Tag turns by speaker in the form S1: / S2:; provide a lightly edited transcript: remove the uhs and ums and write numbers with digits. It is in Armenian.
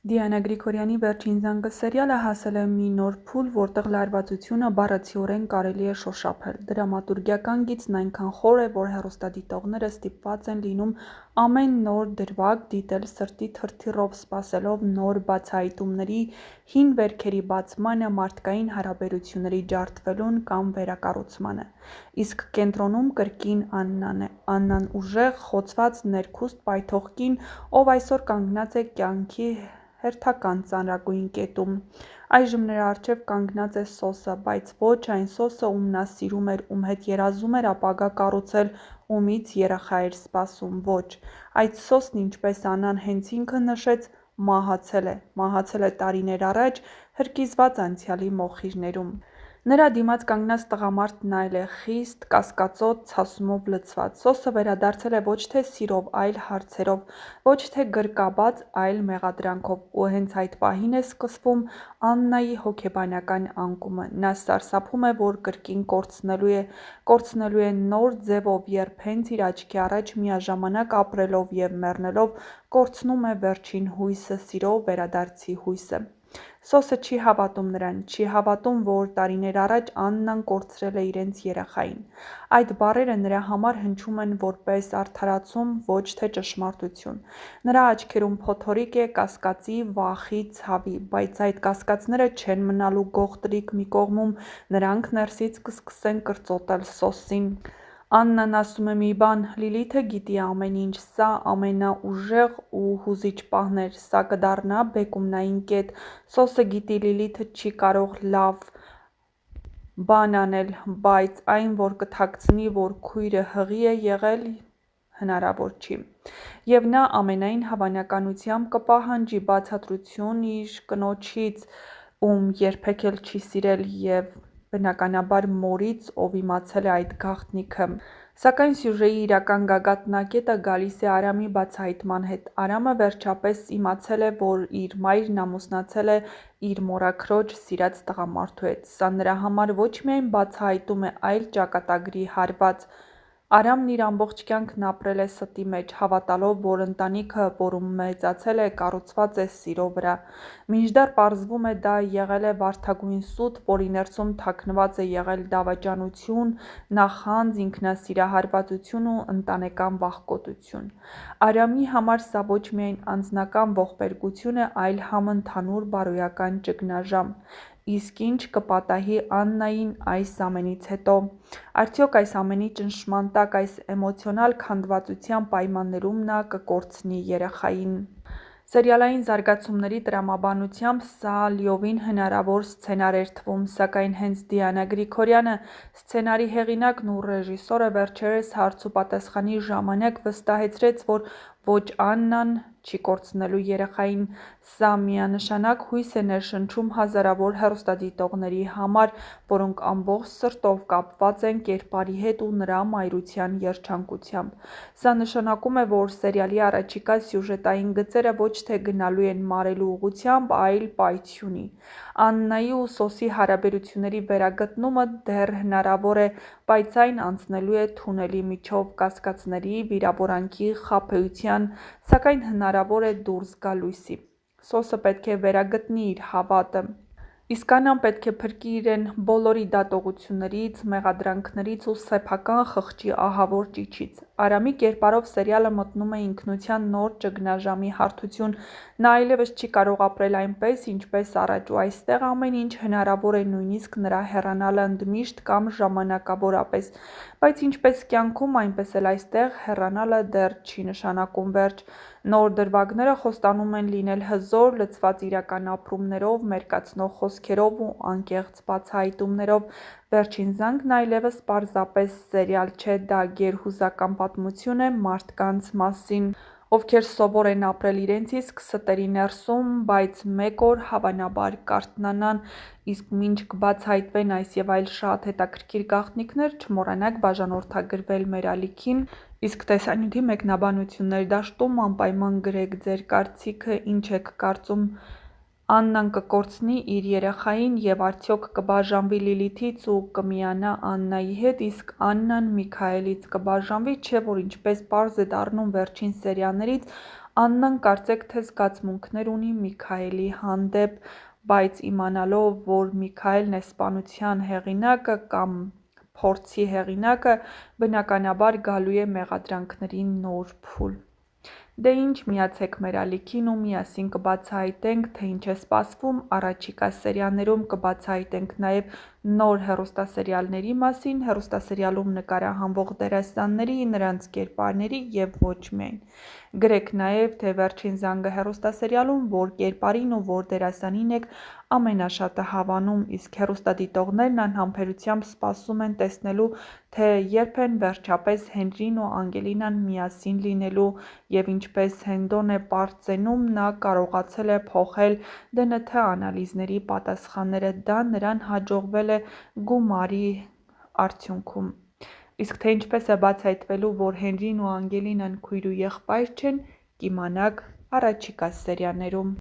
S1: Դիանա Գրիգորյանի «Վերջին զանգը» սերիալը հասել է մի նոր փուլ, որտեղ լարվածությունը բառացիորեն կարելի է շոշափել։ Դրամատուրգիական գիծն այնքան խոր է, որ հեռուստադիտողները ստիպված են լինում ամեն նոր դրվագ դիտել սրտի թրթիռով, սպասելով նոր բացահայտումների, հին վերքերի բացմանը, մարդկային հարաբերությունների ջարդվելուն կամ վերակառուցմանը։ Իսկ կենտրոնում կրկին Աննան է։ Աննան ուժեղ, խոցված, ներքուստ պայթող կին, ով այսօր կանգնած է կյանքի հերթական ծանրագույն կետում։ Այժմ նրա առջև կանգնած է Սոսը, բայց ոչ այն Սոսը, ում նա սիրում էր, ում հետ երազում էր ապագա կառուցել, ումից երեխա էր սպասում, ոչ։ Այդ Սոսն, ինչպես Աննան հենց ինքը նշեց, մահացել է տարիներ առաջ, հրկիզված անցյալի մոխիրներում։ Նրա դիմաց կանգնած տղամարդն այլ է, խիստ, կասկածոտ, ցասումով լցված։ Սոսը վերադարձել է ոչ թե սիրով, այլ հարցերով, ոչ թե գրկաբաց, այլ մեղադրանքով, ու հենց այդ պահին է սկսվում Աննայի հոգեբանական անկումը։ Նա սարսափում է, որ կրկին կորցնելու է նոր ձևով, երբ հենց իր աչքի առաջ միաժամանակ ապրելով և մեռնելով կորցնում է վերջին հույսը, սիրո վերադարձի հույսը։ Սոսը չի հավատում նրան, չի հավատում, որ տարիներ առաջ Աննան կորցրել է իրենց երեխային։ Այդ բառերը նրա համար հնչում են որպես արդարացում, ոչ թե ճշմարտություն։ Նրա աչքերում փոթորիկ է կասկածի, վախի, ցավի, բայց այդ կասկածները չեն մնալու գողտրիկ մի կողմում, նրանք ներսից կսկսեն կրծոտել Սոսին։ Աննան ասում է մի բան. Լիլիթը գիտի ամեն ինչ, սա ամենաուժեղ ու հուզիչ պահն էր, սա կդառնա բեկումնային կետ։ Սոսը գիտի Լիլիթը չի կարող լավ բան անել, բայց այն, որ կթաքցնի, որ քույրը հղի է եղել, հնարավոր չի։ Եվ նա ամենայն հավանականությամբ կպահանջի բացատրություն իր կնոջից, ում երբեք էլ չի սիրել, և բնականաբար մորից, ով իմացել է այդ գաղտնիքը։ Սակայն սյուժեի իրական գագաթնակետը գալիս է Արամի բացահայտման հետ։ Արամը վերջապես իմացել է, որ իր մայրն ամուսնացել է իր մորաքրոջ սիրած տղամարդու հետ։ Սա նրա համար ոչ միայն բացահայտում է, այլ ճակատագրի հարված։ Արամն իր ամբողջ կյանքն ապրել է ստի մեջ, հավատալով, որ ընտանիքը, որում մեծացել է, կառուցված է սիրո վրա։ Մինչդեռ պարզվում է դա եղել է վարդագույն սուտ, որի ներսում թաքնված է եղել դավաճանություն, նախանձ, ինքնասիրահարվածություն ու ընտանեկան վախկոտություն։ Արամի համար սա ոչ միայն անձնական ողբերգություն է, այլ համընդհանուր բարոյական ճգնաժամ։ Իսկ ինչ կպատահի Աննային այս ամենից հետո։ Արդյոք այս ամենի ճնշման տակ, այս էմոցիոնալ քանդվածության պայմաններում նա կկորցնի երեխային։ Սերիալային զարգացումների տրամաբանությամբ սա լիովին հնարավոր սցենար էր թվում, սակայն հենց Դիանա Գրիգորյանը, սցենարի հեղինակն ու ռեժիսորը, վերջերս հարց ու պատասխանի ժամանակ վստահեցրեց, որ ոչ Աննան չի կորցնելու երեխային։ Սա միանշանակ հույս է ներշնչում հազարավոր հեռուստադիտողների համար, որոնք ամբողջ սրտով կապված են կերպարի հետ ու նրա մայրության երջանկությամբ։ Սա նշանակում է, որ սերիալի առաջիկա սյուժետային գծերը ոչ թե գնալու են մարելու ուղղությամբ, այլ պայթյունի։ Աննայի ու Սոսի հարաբերությունների վերագտնումը դեռ հնարավոր է, բայց այն անցնելու է թունելի միջով, կասկածների, վիրավորանքի, խաբեության, սակայն հնարավոր է դուրս գա լույսի։ Սոսը պետք է վերագտնի իր հավատը։ Իսկ Աննան պետք է փրկի իրեն բոլորի դատողություններից, մեղադրանքներից ու սեփական խղճի ահավոր ճիչից։ Արամի կերպարով սերիալը մտնում է ինքնության նոր ճգնաժամի հարթություն։ Նա այլևս չի կարող ապրել այնպես, ինչպես առաջ, ու այստեղ ամեն ինչ հնարավոր է, նույնիսկ նրա հեռանալը ընդմիշտ կամ ժամանակավորապես։ Բայց ինչպես կյանքում, այնպես էլ այստեղ հեռանալը դեռ չի նշանակում վերջ։ Նոր դրվագները խոստանում են լինել հզոր, լցված իրական ապրումներով, մերկացնող խոսքերով ու անկեղծ բացահայտումներով։ Վերջին զանգն այլևս պարզապես սերիալ չէ, դա գերհուզական պատմություն է մարդկանց մասին, ովքեր սովոր են ապրել իրենց իսկ ստերի ներսում, բայց մեկ օր հավանաբար կարթնանան։ Իսկ մինչ կբացահայտվեն այս և այլ շատ հետաքրքիր գաղտնիքներ, չմոռանաք բաժանորդագրվել մեր ալիքին, իսկ տեսանյութի մեկնաբանությունների դաշտում անպայման գրեք ձեր կարծիքը, ինչ եք կարծում, Աննան կկորցնի իր երեխային և արդյոք կբաժանվի Լիլիթից ու կմիանա Աննայի հետ, իսկ Աննան Միքայելից կբաժանվի, չէ՞ որ ինչպես պարզ է դառնում վերջին սերիաներից, Աննան կարծեք թե զգացմունքներ ունի Միքայելի հանդեպ, բայց իմանալով, որ Միքայելն է սպանության հեղինակը կամ փորձի հեղինակը, բնականաբար գալու է մեղադրանքների նոր փուլ։ Դե ինչ, միացեք մեր ալիքին ու միասին կբացահայտենք, թե ինչ է սպասվում առաջիկա սերիաներում, կբացահայտենք նաև նոր հեռուստասերիալների մասին, հեռուստասերիալում նկարահանվող դերասանների, նրանց կերպարների և ոչ միայն։ Գրեք նաև, թե Վերջին զանգը հեռուստասերիալում որ կերպարին ու որ դերասանին եք ամենաշատը հավանում, իսկ հեռուստադիտողներն անհամբերությամբ սպասում են տեսնելու, թե երբ են վերջապես Հենրին ու Անգելինան միասին լինելու, և ինչպես Հենդոն է պարծենում, նա կարողացել է փոխել ԴՆԹ անալիզների պատասխանները, դա նրան հաջողվել է գումարի արդյունքում։ Իսկ թե ինչպես է բացահայտվելու, որ Հենրին ու Անգելինան քույր ու եղբայր չեն, կիմանաք առաջիկա սերիաներում։